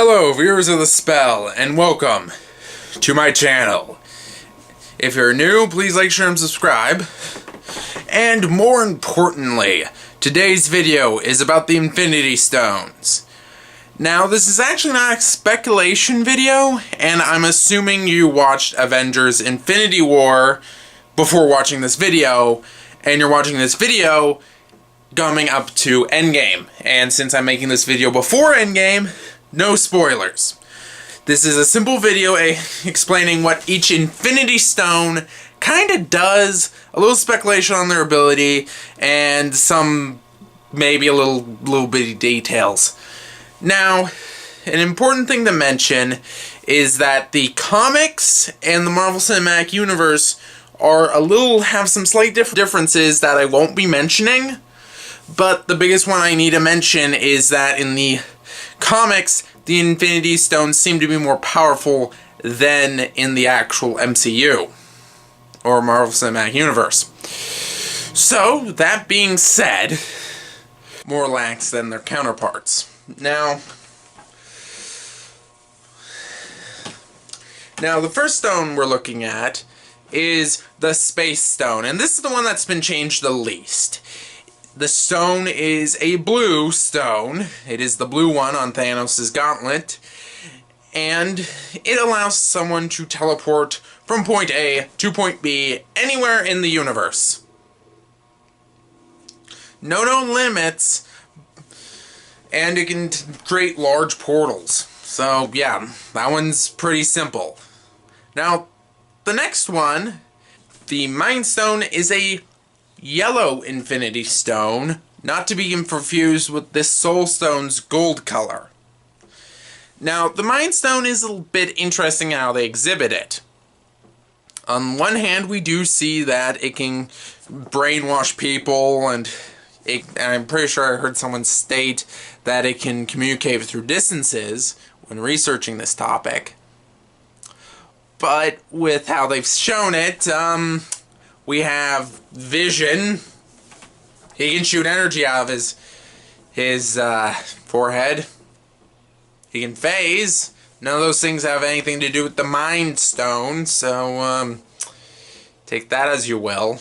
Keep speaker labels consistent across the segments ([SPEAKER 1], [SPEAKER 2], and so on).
[SPEAKER 1] Hello, viewers of The Spell, and welcome to my channel. If you're new, please like, share, and subscribe. And more importantly, today's video is about the Infinity Stones. Now, this is actually not a speculation video, and I'm assuming you watched Avengers Infinity War before watching this video, and you're watching this video coming up to Endgame. And since I'm making this video before Endgame, no spoilers. This is a simple video explaining what each Infinity Stone kind of does, a little speculation on their ability, and some maybe a little bitty details. Now, an important thing to mention is that the comics and the Marvel Cinematic Universe have some slight differences that I won't be mentioning, but the biggest one I need to mention is that in the comics, the Infinity Stones seem to be more powerful than in the actual MCU, or Marvel Cinematic Universe. So, that being said, more lax than their counterparts. Now, the first stone we're looking at is the Space Stone, and this is the one that's been changed the least. The stone is a blue stone. It is the blue one on Thanos' gauntlet. And it allows someone to teleport from point A to point B anywhere in the universe. No known limits. And it can create large portals. So, yeah, that one's pretty simple. Now, the next one, the Mind Stone, is a yellow Infinity Stone, not to be confused with this Soul Stone's gold color. Now, the Mind Stone is a bit interesting how they exhibit it. On one hand, we do see that it can brainwash people, and I'm pretty sure I heard someone state that it can communicate through distances when researching this topic. But with how they've shown it, we have Vision. He can shoot energy out of his forehead. He can phase. None of those things have anything to do with the Mind Stone, so take that as you will.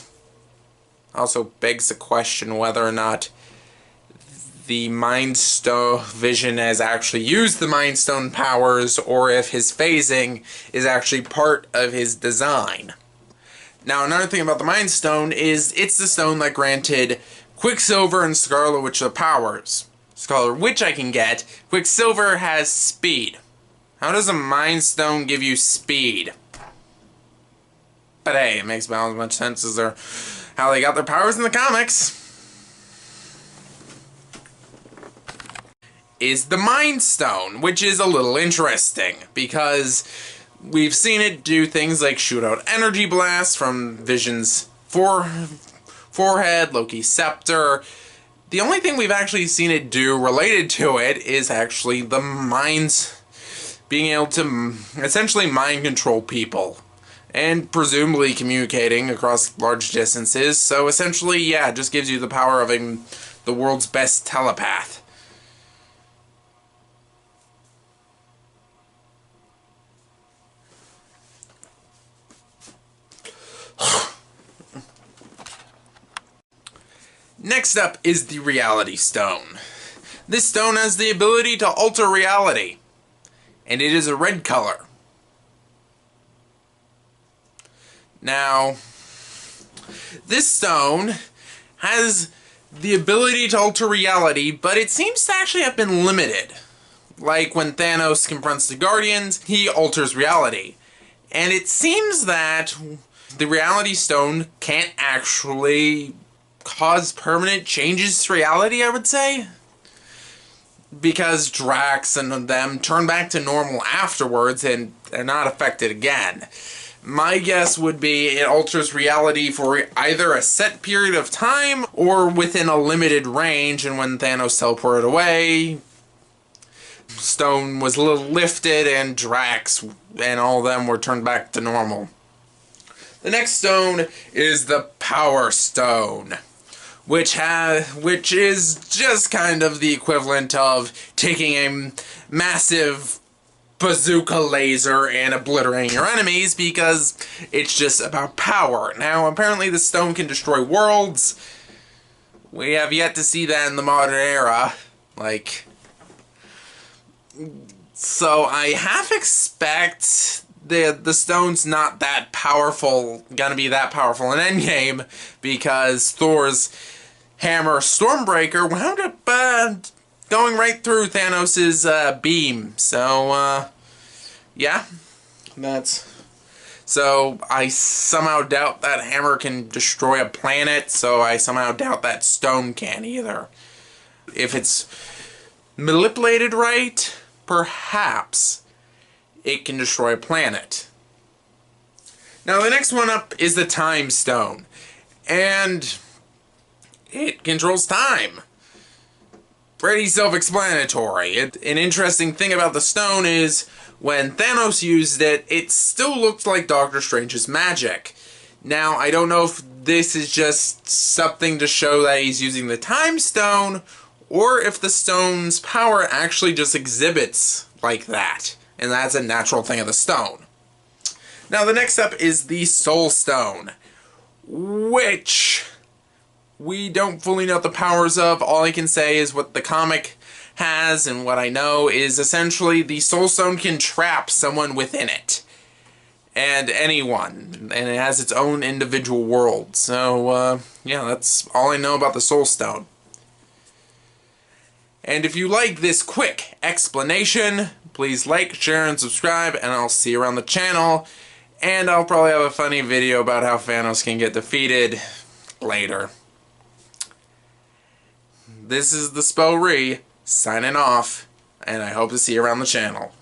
[SPEAKER 1] Also begs the question whether or not the Mind Stone Vision has actually used the Mind Stone powers, or if his phasing is actually part of his design. Now, another thing about the Mind Stone is it's the stone that granted Quicksilver and Scarlet Witch the powers. Scarlet Witch I can get. Quicksilver has speed. How does a Mind Stone give you speed? But hey, it makes about as much sense as how they got their powers in the comics. Is the Mind Stone, which is a little interesting because we've seen it do things like shoot out energy blasts from Vision's forehead, Loki's scepter. The only thing we've actually seen it do related to it is actually the minds being able to essentially mind control people and presumably communicating across large distances. So essentially, yeah, it just gives you the power of the world's best telepath. Next up is the Reality Stone. This stone has the ability to alter reality, and it is a red color. Now, this stone has the ability to alter reality, but it seems to actually have been limited. Like when Thanos confronts the Guardians, he alters reality. And it seems that the Reality Stone can't actually cause permanent changes to reality, I would say. Because Drax and them turn back to normal afterwards and are not affected again. My guess would be it alters reality for either a set period of time or within a limited range, and when Thanos teleported away, Stone was a little lifted and Drax and all of them were turned back to normal. The next stone is the Power Stone, which is just kind of the equivalent of taking a massive bazooka laser and obliterating your enemies, because it's just about power. Now, apparently the stone can destroy worlds. We have yet to see that in the modern era. So I half expect the stone's not that powerful, gonna be that powerful in endgame, because Thor's hammer Stormbreaker wound up going right through Thanos' beam. So, yeah, so I somehow doubt that hammer can destroy a planet, so I somehow doubt that stone can either. If it's manipulated right, perhaps it can destroy a planet. Now the next one up is the Time Stone, and it controls time. Pretty self-explanatory. An interesting thing about the stone is when Thanos used it, it still looked like Doctor Strange's magic. Now, I don't know if this is just something to show that he's using the Time Stone, or if the stone's power actually just exhibits like that, and that's a natural thing of the stone. Now, the next up is the Soul Stone, which we don't fully know the powers of. All I can say is what the comic has, and what I know is essentially the Soul Stone can trap someone within it. And anyone. And it has its own individual world. So, yeah, that's all I know about the Soul Stone. And if you like this quick explanation, please like, share, and subscribe, and I'll see you around the channel. And I'll probably have a funny video about how Thanos can get defeated later. This is the Spo Ree, signing off, and I hope to see you around the channel.